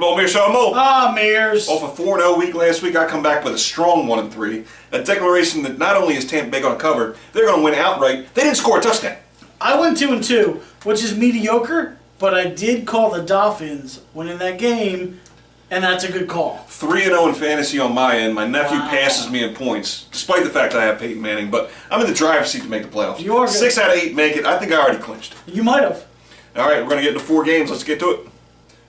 Football Meares Show, Mo. Meares. Off a 4-0 week last week, I come back with a strong 1-3. A declaration that not only is Tampa Bay going to cover, they're going to win outright. They didn't score a touchdown. I went 2-2, which is mediocre, but I did call the Dolphins winning that game, and that's a good call. 3-0 in fantasy on my end. My nephew passes me in points, despite the fact I have Peyton Manning, but I'm in the driver's seat to make the playoffs. You are good. 6 out of 8 make it. I think I already clinched. You might have. All right, we're going to get into 4 games. Let's get to it.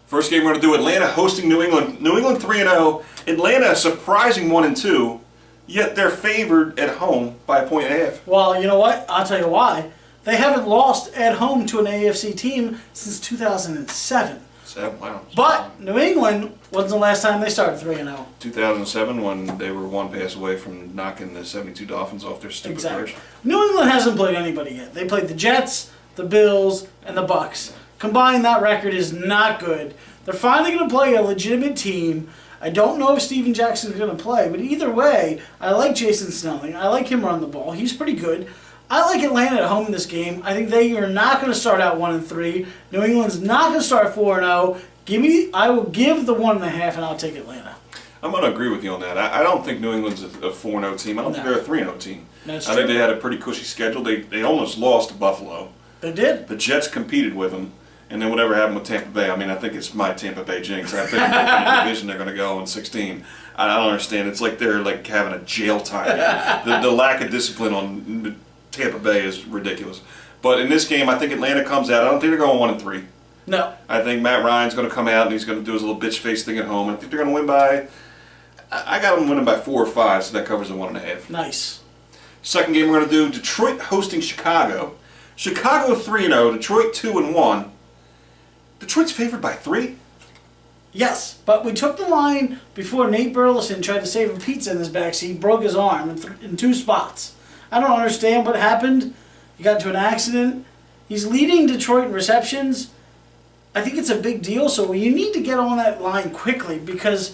First game we're going to do Atlanta hosting New England. New England 3-0. Atlanta a surprising 1-2, yet they're favored at home by 1.5. Well, you know what? I'll tell you why. They haven't lost at home to an AFC team since 2007. Wow. But New England, when's the last time they started 3-0? 2007, when they were one pass away from knocking the 72 Dolphins off their stupid perch. New England hasn't played anybody yet. They played the Jets, the Bills, and the Bucks. Combined, that record is not good. They're finally going to play a legitimate team. I don't know if Steven Jackson's going to play, but either way, I like Jason Snelling. I like him run the ball. He's pretty good. I like Atlanta at home in this game. I think they are not going to start out 1-3. New England's not going to start 4-0. I will give the 1.5, and I'll take Atlanta. I'm going to agree with you on that. I don't think New England's a 4-0 team. I don't think they're a 3-0 team. That's I think they had a pretty cushy schedule. They almost lost to Buffalo. They did. The Jets competed with them. And then whatever happened with Tampa Bay, I mean, I think it's my Tampa Bay jinx. I think in the division they're going to go in 16. I don't understand. It's like they're like having a jail time. The lack of discipline on Tampa Bay is ridiculous. But in this game, I think Atlanta comes out. I don't think they're going 1-3. No. I think Matt Ryan's going to come out and he's going to do his little bitch face thing at home. I think they're going to win by. I got them winning by 4 or 5, so that covers the 1.5. Nice. Second game we're going to do Detroit hosting Chicago. Chicago 3-0, Detroit 2-1. Detroit's favored by 3? Yes, but we took the line before Nate Burleson tried to save a pizza in his backseat, broke his arm in 2 spots. I don't understand what happened. He got into an accident. He's leading Detroit in receptions. I think it's a big deal, so you need to get on that line quickly because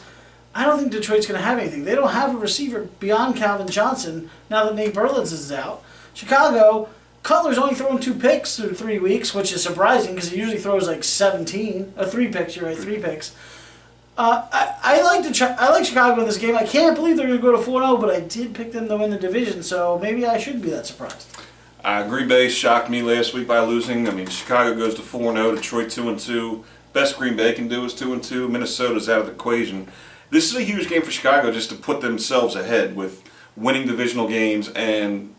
I don't think Detroit's going to have anything. They don't have a receiver beyond Calvin Johnson now that Nate Burleson is out. Chicago, Cutler's only thrown 2 picks through 3 weeks, which is surprising because he usually throws like 17. 3 picks, you're right, 3 picks. I like Chicago in this game. I can't believe they're going to go to 4-0, but I did pick them to win the division, so maybe I shouldn't be that surprised. Green Bay shocked me last week by losing. I mean, Chicago goes to 4-0, Detroit 2-2. Best Green Bay can do is 2-2. Minnesota's out of the equation. This is a huge game for Chicago just to put themselves ahead with winning divisional games, and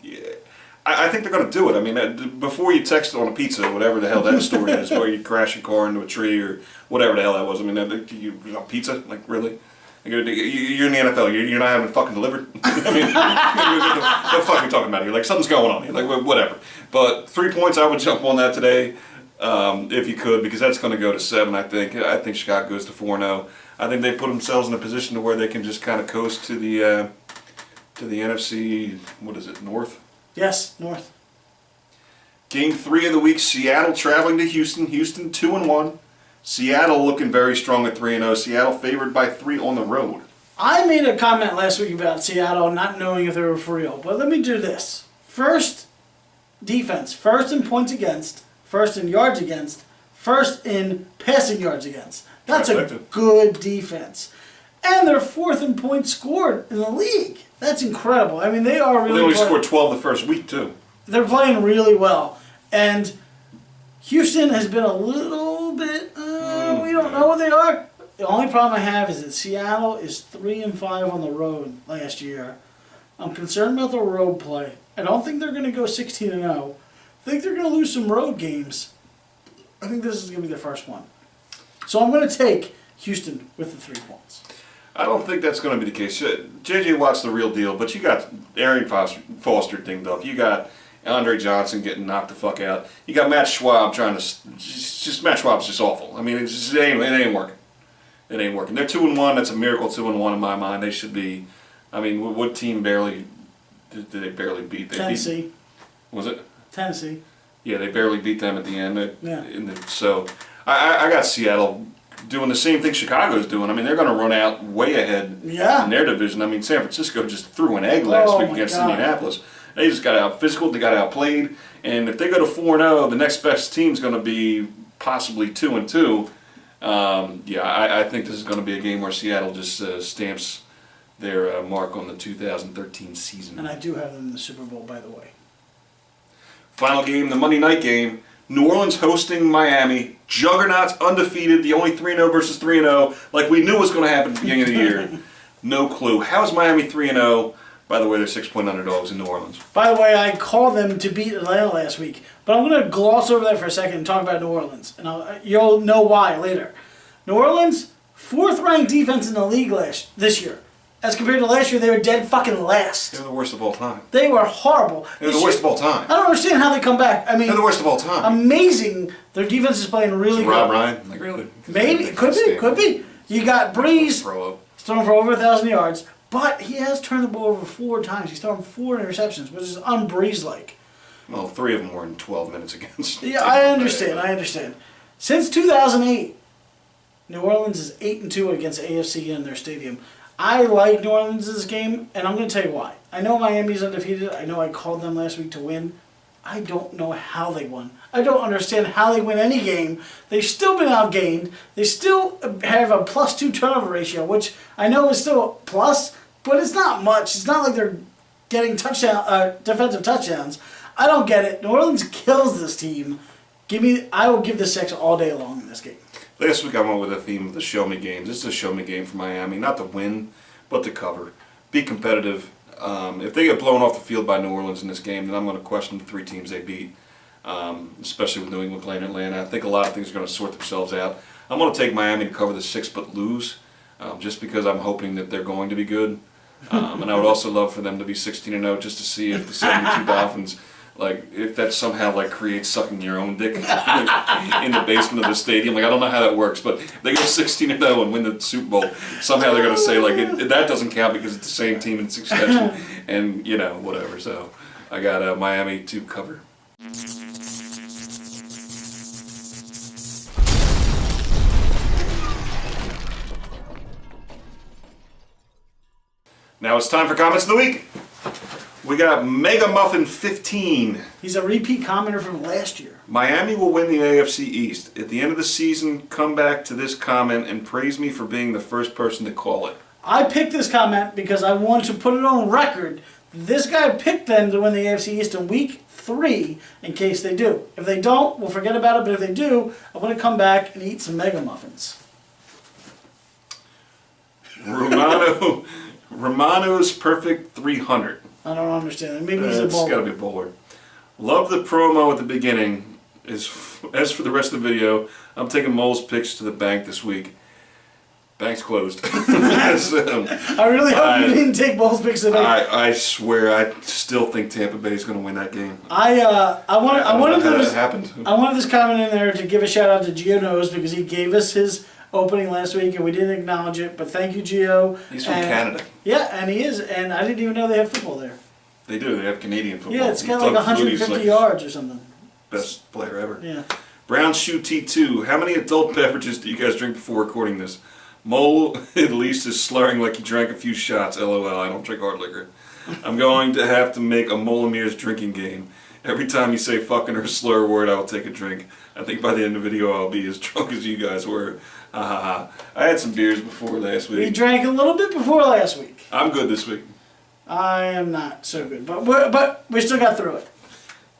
I think they're going to do it. I mean, before you text on a pizza, whatever the hell that story is, where you crash your car into a tree or whatever the hell that was. I mean, you know, pizza? Like, really? You're in the NFL. You're not having it fucking delivered? I mean, what the fuck are you talking about? You're like, something's going on. You're like, whatever. But 3 points, I would jump on that today if you could, because that's going to go to 7, I think. I think Chicago goes to 4-0. I think they put themselves in a position to where they can just kind of coast to the NFC, what is it, North? Yes, North. Game 3 of the week, Seattle traveling to Houston. Houston 2-1. Seattle looking very strong at 3-0. Seattle favored by 3 on the road. I made a comment last week about Seattle not knowing if they were for real, but let me do this. First, defense. First in points against. First in yards against. First in passing yards against. That's a good defense. And they're 4th in points scored in the league. That's incredible. I mean, they are really. They only scored 12 the first week, too. They're playing really well. And Houston has been a little bit, we don't know what they are. The only problem I have is that Seattle is 3-5 on the road last year. I'm concerned about the road play. I don't think they're going to go 16-0. I think they're going to lose some road games. I think this is going to be their first one. So I'm going to take Houston with the 3 points. I don't think that's going to be the case. J.J. Watt's the real deal, but you got Arian Foster dinged up. You got Andre Johnson getting knocked the fuck out. You got Matt Schwab trying to Matt Schwab's just awful. I mean, it ain't working. It ain't working. They're 2-1. That's a miracle. 2-1 in my mind. They should be. I mean, what team did they barely beat? Tennessee. Was it Tennessee? Yeah, they barely beat them at the end. Yeah. So I got Seattle doing the same thing Chicago's doing. I mean, they're going to run out way ahead in their division. I mean, San Francisco just threw an egg last week against Indianapolis. They just got out physical. They got outplayed. And if they go to 4-0, the next best team's going to be possibly 2-2. I think this is going to be a game where Seattle just stamps their mark on the 2013 season. And I do have them in the Super Bowl, by the way. Final game, the Monday night game. New Orleans hosting Miami. Juggernauts undefeated, the only 3-0 versus 3-0, like we knew was going to happen at the beginning of the year. No clue. How is Miami 3-0? By the way, they're 6-point underdogs in New Orleans. By the way, I called them to beat Atlanta last week, but I'm going to gloss over that for a second and talk about New Orleans, and you'll know why later. New Orleans, 4th-ranked defense in the league this year. As compared to last year, they were dead fucking last. They're the worst of all time. They were horrible. They're the worst of all time. I don't understand how they come back. I mean, they're the worst of all time. Amazing. Their defense is playing really good. Rob Ryan? Like, really? Maybe. It could be. You got Breeze. Throw up. He's thrown for over 1,000 yards, but he has turned the ball over 4 times. He's thrown 4 interceptions, which is un-Breeze-like. Well, 3 of them were in 12 minutes against. Yeah, I understand. Since 2008, New Orleans is 8-2 against AFC in their stadium. I like New Orleans in this game, and I'm going to tell you why. I know Miami's undefeated. I know I called them last week to win. I don't know how they won. I don't understand how they win any game. They've still been outgained. They still have a +2 turnover ratio, which I know is still a plus, but it's not much. It's not like they're getting defensive touchdowns. I don't get it. New Orleans kills this team. I will give the 6 all day long in this game. Last week I went with a theme of the show me games. This is a show me game for Miami. Not to win, but to cover. Be competitive. If they get blown off the field by New Orleans in this game, then I'm going to question the 3 teams they beat, especially with New England playing Atlanta. I think a lot of things are going to sort themselves out. I'm going to take Miami to cover the 6 but lose, just because I'm hoping that they're going to be good. And I would also love for them to be 16-0 just to see if the 72 Dolphins, like, if that somehow like creates sucking your own dick in the basement of the stadium. Like, I don't know how that works, but if they go 16-0 and win the Super Bowl, somehow they're going to say like that doesn't count because it's the same team in succession, and whatever. So I got Miami to cover. Now it's time for comments of the week. We got Mega Muffin 15. He's a repeat commenter from last year. Miami will win the AFC East. At the end of the season, come back to this comment and praise me for being the first person to call it. I picked this comment because I wanted to put it on record. This guy picked them to win the AFC East in week 3 in case they do. If they don't, we'll forget about it. But if they do, I want to come back and eat some Mega Muffins. Romano's Perfect 300. I don't understand. Maybe he's a It's bowler. got to be a bowler. Love the promo at the beginning. As for the rest of the video, I'm taking Mole's picks to the bank this week. Bank's closed. I really hope you didn't take Mole's picks today. I swear, I still think Tampa Bay is going to win that game. I wanted this comment in there to give a shout out to Gio Knows because he gave us his opening last week and we didn't acknowledge it, but thank you, Gio. He's from Canada. Yeah, and he is, and I didn't even know they have football there. They do. They have Canadian football. Yeah, it's got like 150 yards or something. Best player ever. Yeah. Brown Shoe T2. How many adult beverages do you guys drink before recording this? Mole at least is slurring like he drank a few shots. LOL. I don't drink hard liquor. I'm going to have to make a Mole and Meares drinking game. Every time you say fucking or slur a word, I will take a drink. I think by the end of the video, I'll be as drunk as you guys were. I had some beers before last week. We drank a little bit before last week. I'm good this week. I am not so good, but we still got through it.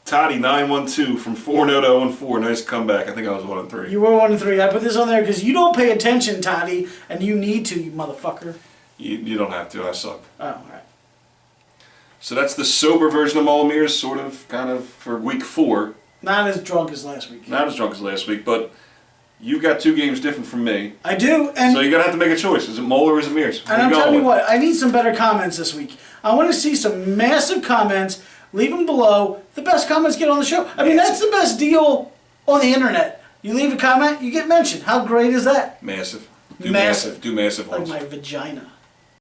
Toddy 912 from 4-0 to 0-4. Nice comeback. I think I was 1-3. You were 1-3. I put this on there because you don't pay attention, Toddy, and you need to, you motherfucker. You don't have to. I suck. Oh, all right. So that's the sober version of Mole Meares, sort of, kind of, for week 4. Not as drunk as last week. Not as drunk as last week, but you got 2 games different from me. I do, and so you're going to have to make a choice. Is it Mole or is it Meares? And I'm telling you what, I need some better comments this week. I want to see some massive comments. Leave them below. The best comments get on the show. I mean, that's the best deal on the internet. You leave a comment, you get mentioned. How great is that? Massive. Do massive Like ones. my vagina.